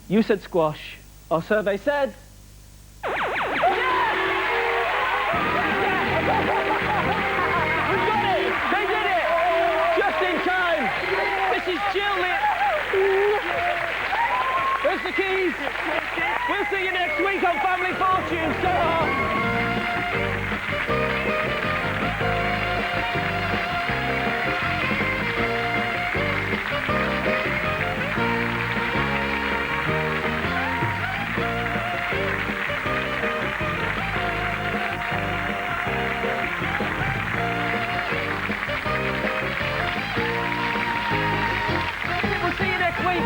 You said squash. Our survey said... We got it! They did it! Just in time! Mrs. Jill lit... Where's the keys? We'll see you next week on Family Fortune. So long! We'll see you next week.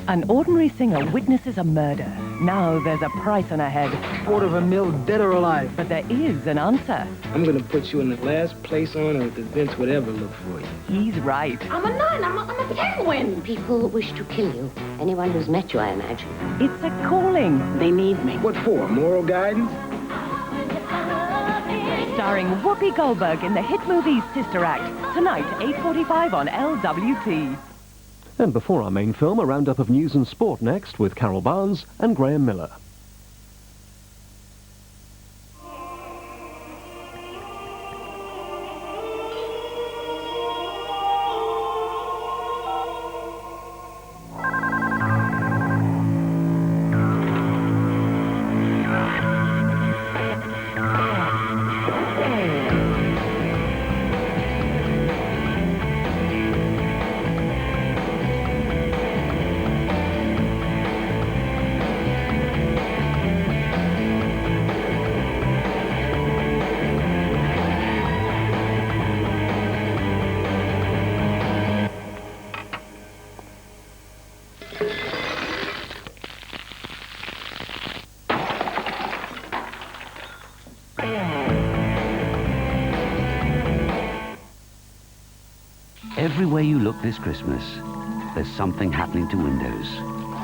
An ordinary singer witnesses a murder. Now there's a price on her head. $250,000, dead or alive. But there is an answer. I'm gonna put you in the last place on earth if Vince would ever look for you. He's right. I'm a nun. I'm a penguin. People wish to kill you. Anyone who's met you, I imagine. It's a calling. They need me. What for? Moral guidance? Starring Whoopi Goldberg in the hit movie Sister Act. Tonight, 8:45 on LWT. And before our main film, a roundup of news and sport next with Carol Barnes and Graham Miller. Everywhere you look this Christmas, there's something happening to Windows.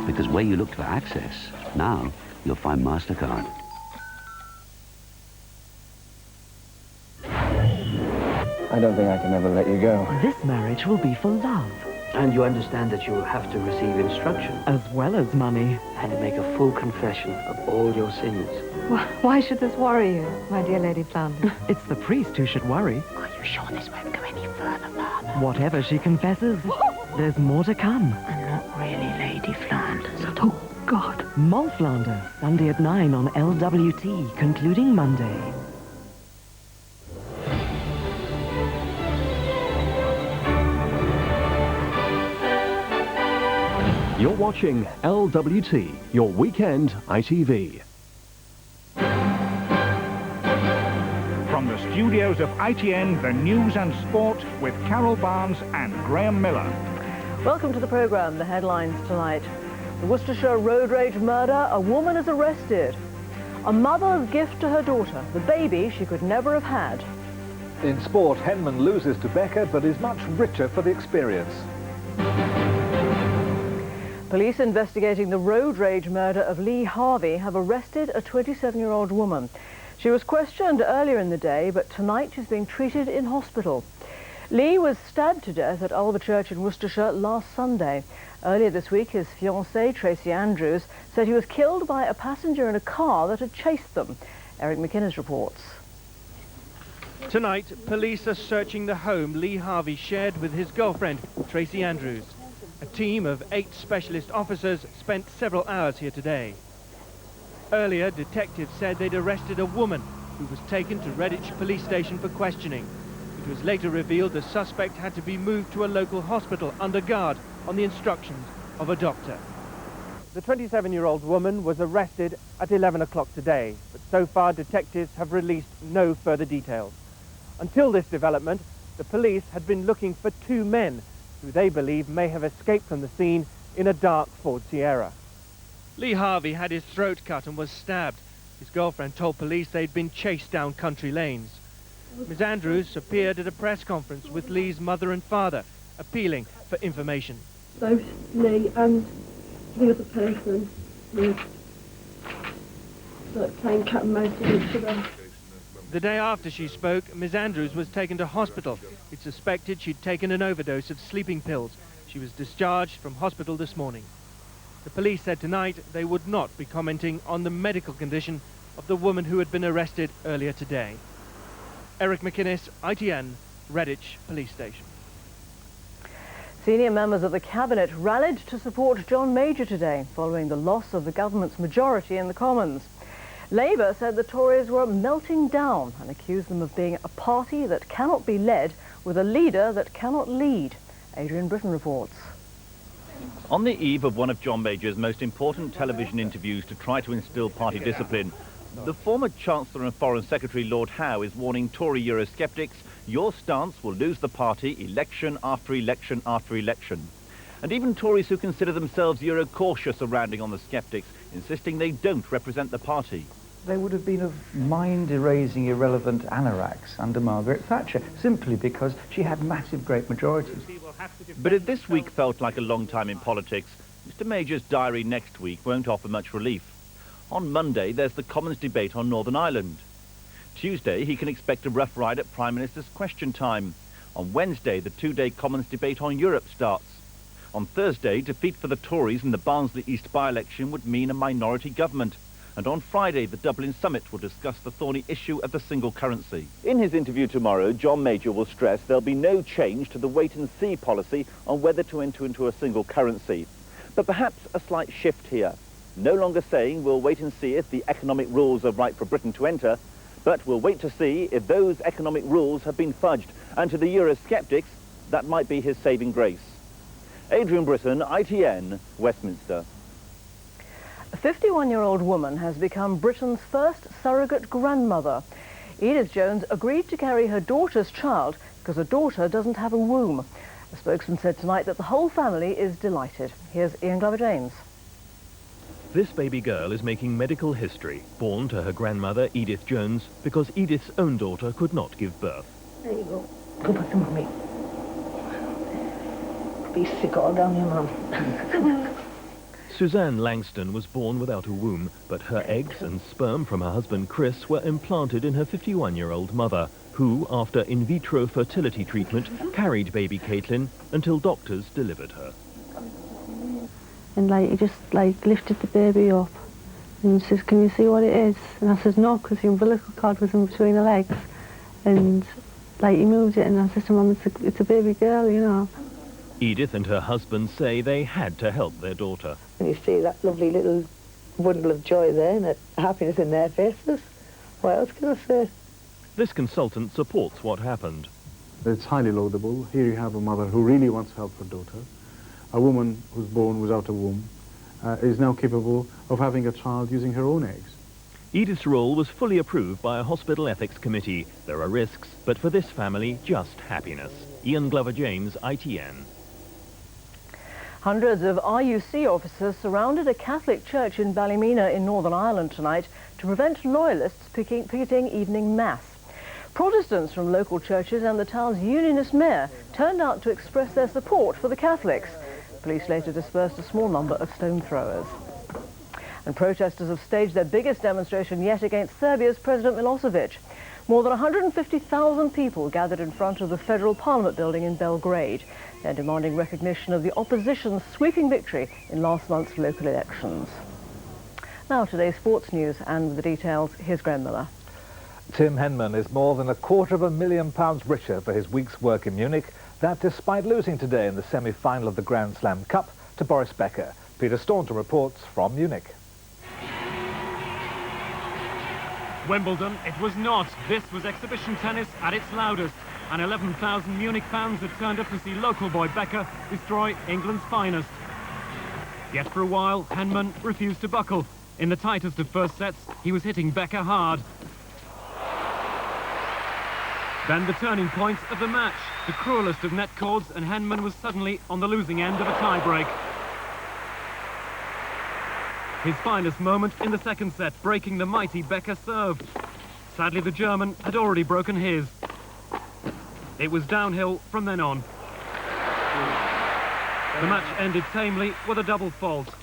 Because where you looked for access, now you'll find MasterCard. I don't think I can ever let you go. This marriage will be for love. And you understand that you will have to receive instruction As well as money. and make a full confession of all your sins. Why should this worry you, my dear Lady Flanders? It's the priest who should worry. Are you sure this won't go any further, Father? Whatever she confesses, there's more to come. I'm not really Lady Flanders at all. God. Mol Flanders, Sunday at 9 on LWT, concluding Monday. You're watching LWT, your weekend ITV. From the studios of ITN, the news and sport with Carol Barnes and Graham Miller. Welcome to the programme. The headlines tonight. The Worcestershire road rage murder, a woman is arrested. A mother's gift to her daughter, the baby she could never have had. In sport, Henman loses to Becker but is much richer for the experience. Police investigating the road rage murder of Lee Harvey have arrested a 27-year-old woman. She was questioned earlier in the day, but tonight she's being treated in hospital. Lee was stabbed to death at Alba Church in Worcestershire last Sunday. Earlier this week, his fiancée, Tracy Andrews, said he was killed by a passenger in a car that had chased them. Eric McInnes reports. Tonight, police are searching the home Lee Harvey shared with his girlfriend, Tracy Andrews. A team of 8 specialist officers spent several hours here today. Earlier, detectives said they'd arrested a woman who was taken to Redditch police station for questioning. It was later revealed the suspect had to be moved to a local hospital under guard on the instructions of a doctor. The 27-year-old woman was arrested at 11 o'clock today, but so far detectives have released no further details. Until this development, the police had been looking for 2 men who they believe may have escaped from the scene in a dark Ford Sierra. Lee Harvey had his throat cut and was stabbed. His girlfriend told police they'd been chased down country lanes. Ms. Andrews appeared at a press conference with Lee's mother and father, appealing for information. Both Lee and the other person were like playing cat and mouse with each other. The day after she spoke, Ms. Andrews was taken to hospital. It's suspected she'd taken an overdose of sleeping pills. She was discharged from hospital this morning. The police said tonight they would not be commenting on the medical condition of the woman who had been arrested earlier today. Eric McInnes, ITN, Redditch Police Station. Senior members of the Cabinet rallied to support John Major today, following the loss of the government's majority in the Commons. Labour said the Tories were melting down and accused them of being a party that cannot be led with a leader that cannot lead. Adrian Britton reports. On the eve of one of John Major's most important television interviews to try to instil party discipline, the former Chancellor and Foreign Secretary Lord Howe is warning Tory Eurosceptics, your stance will lose the party election after election after election. And even Tories who consider themselves Euro-cautious are rounding on the sceptics, insisting they don't represent the party. They would have been of mind-erasing, irrelevant anoraks under Margaret Thatcher, simply because she had massive great majorities. But if this week felt like a long time in politics, Mr Major's diary next week won't offer much relief. On Monday, there's the Commons debate on Northern Ireland. Tuesday, he can expect a rough ride at Prime Minister's Question Time. On Wednesday, the two-day Commons debate on Europe starts. On Thursday, defeat for the Tories in the Barnsley East by-election would mean a minority government. And on Friday, the Dublin summit will discuss the thorny issue of the single currency. In his interview tomorrow, John Major will stress there'll be no change to the wait-and-see policy on whether to enter into a single currency. But perhaps a slight shift here. No longer saying we'll wait and see if the economic rules are right for Britain to enter, but we'll wait to see if those economic rules have been fudged. And to the Eurosceptics, that might be his saving grace. Adrian Britton, ITN, Westminster. A 51-year-old woman has become Britain's first surrogate grandmother. Edith Jones agreed to carry her daughter's child because her daughter doesn't have a womb. A spokesman said tonight that the whole family is delighted. Here's Ian Glover-James. This baby girl is making medical history, born to her grandmother Edith Jones because Edith's own daughter could not give birth. There you go. Go back to Mummy. Be sick all down your mum. Suzanne Langston was born without a womb, but her eggs and sperm from her husband Chris were implanted in her 51-year-old mother, who, after in vitro fertility treatment, carried baby Caitlin until doctors delivered her. And he just lifted the baby up and he says, "Can you see what it is?" And I said, "No," because the umbilical cord was in between her legs. And he moved it and I said to Mum, it's a baby girl, you know. Edith and her husband say they had to help their daughter. And you see that lovely little bundle of joy there and that happiness in their faces. What else can I say? This consultant supports what happened. It's highly laudable. Here you have a mother who really wants to help her daughter. A woman who's born without a womb is now capable of having a child using her own eggs. Edith's role was fully approved by a hospital ethics committee. There are risks, but for this family, just happiness. Ian Glover-James, ITN. Hundreds of RUC officers surrounded a Catholic church in Ballymena in Northern Ireland tonight to prevent loyalists picketing evening mass. Protestants from local churches and the town's unionist mayor turned out to express their support for the Catholics. Police later dispersed a small number of stone throwers. And protesters have staged their biggest demonstration yet against Serbia's President Milosevic. More than 150,000 people gathered in front of the Federal Parliament building in Belgrade. They're demanding recognition of the opposition's sweeping victory in last month's local elections. Now today's sports news, and with the details, here's Graham Miller. Tim Henman is more than £250,000 richer for his week's work in Munich. That despite losing today in the semi-final of the Grand Slam Cup to Boris Becker. Peter Staunton reports from Munich. Wimbledon, it was not. This was exhibition tennis at its loudest. And 11,000 Munich fans had turned up to see local boy Becker destroy England's finest. Yet for a while, Henman refused to buckle. In the tightest of first sets, he was hitting Becker hard. Then the turning point of the match. The cruelest of net cords, and Henman was suddenly on the losing end of a tie-break. His finest moment in the second set, breaking the mighty Becker serve. Sadly, the German had already broken his. It was downhill from then on. The match ended tamely with a double fault.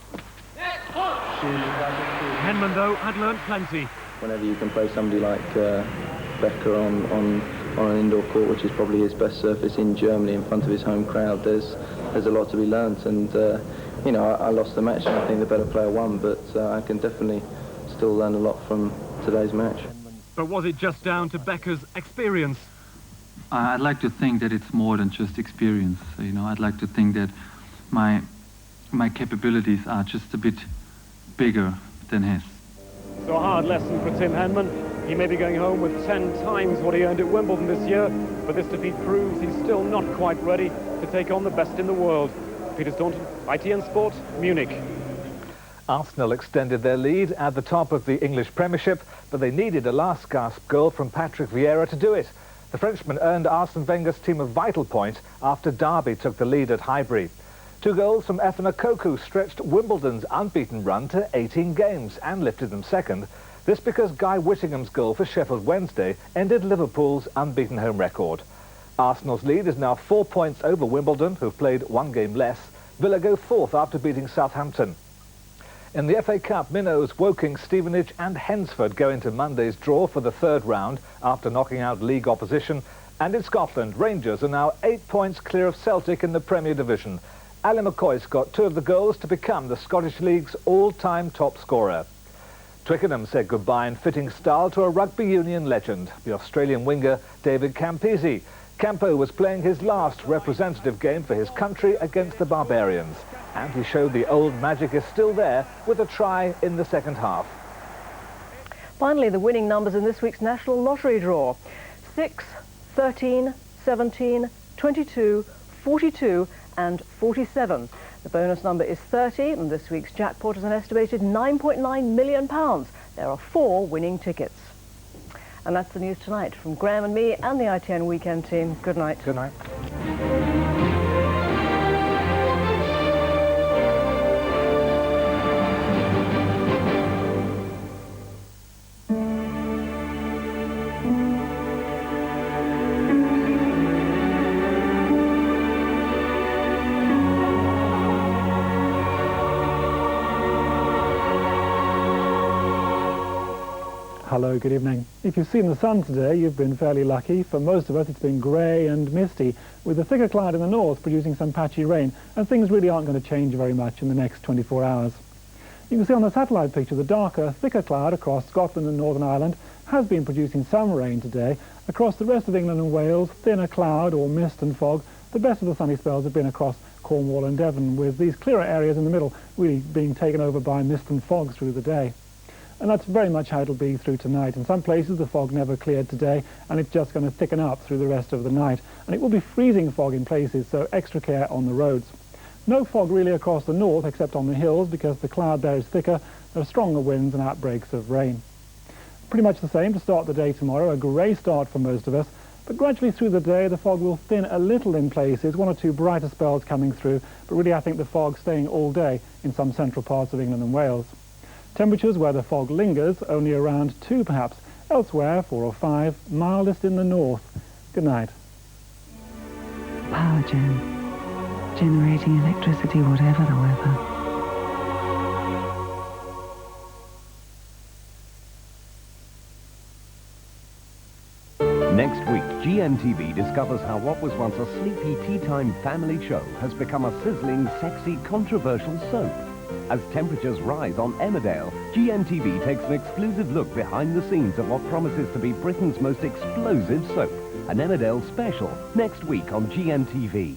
Henman, though, had learnt plenty. Whenever you can play somebody like Becker on an indoor court, which is probably his best surface in Germany in front of his home crowd, there's a lot to be learnt. And you know, I lost the match and I think the better player won, but I can definitely still learn a lot from today's match. But was it just down to Becker's experience? I'd like to think that it's more than just experience. You know, I'd like to think that my capabilities are just a bit bigger than his. So a hard lesson for Tim Henman. He may be going home with 10 times what he earned at Wimbledon this year, but this defeat proves he's still not quite ready to take on the best in the world. Peter Staunton, ITN Sport, Munich. Arsenal extended their lead at the top of the English Premiership, but they needed a last-gasp goal from Patrick Vieira to do it. The Frenchman earned Arsene Wenger's team a vital point after Derby took the lead at Highbury. 2 goals from Efena Koku stretched Wimbledon's unbeaten run to 18 games and lifted them second. This because Guy Whittingham's goal for Sheffield Wednesday ended Liverpool's unbeaten home record. Arsenal's lead is now 4 points over Wimbledon, who've played 1 game less. Villa go 4th after beating Southampton. In the FA Cup, Minnows, Woking, Stevenage and Hensford go into Monday's draw for the 3rd round after knocking out league opposition. And in Scotland, Rangers are now 8 points clear of Celtic in the Premier Division. Ali McCoy's got 2 of the goals to become the Scottish League's all-time top scorer. Twickenham said goodbye in fitting style to a rugby union legend, the Australian winger David Campese. Campo was playing his last representative game for his country against the Barbarians. And he showed the old magic is still there with a try in the second half. Finally, the winning numbers in this week's National Lottery draw. 6, 13, 17, 22, 42 and 47. The bonus number is 30 and this week's jackpot is an estimated £9.9 million. There are 4 winning tickets. And that's the news tonight from Graham and me and the ITN Weekend team. Good night. Good night. Hello, good evening. If you've seen the sun today, you've been fairly lucky. For most of us, it's been grey and misty, with a thicker cloud in the north producing some patchy rain, and things really aren't going to change very much in the next 24 hours. You can see on the satellite picture the darker, thicker cloud across Scotland and Northern Ireland has been producing some rain today. Across the rest of England and Wales, thinner cloud or mist and fog. The best of the sunny spells have been across Cornwall and Devon, with these clearer areas in the middle really being taken over by mist and fog through the day. And that's very much how it'll be through tonight. In some places the fog never cleared today, and it's just going to thicken up through the rest of the night. And it will be freezing fog in places, so extra care on the roads. No fog really across the north except on the hills, because the cloud there is thicker, there are stronger winds and outbreaks of rain. Pretty much the same to start the day tomorrow, a grey start for most of us, but gradually through the day the fog will thin a little in places, 1 or 2 brighter spells coming through, but really I think the fog staying all day in some central parts of England and Wales. Temperatures where the fog lingers, only around 2 perhaps. Elsewhere, 4 or 5, mildest in the north. Good night. Power gen. Generating electricity whatever the weather. Next week, GMTV discovers how what was once a sleepy tea-time family show has become a sizzling, sexy, controversial soap. As temperatures rise on Emmerdale, GMTV takes an exclusive look behind the scenes of what promises to be Britain's most explosive soap. An Emmerdale special, next week on GMTV.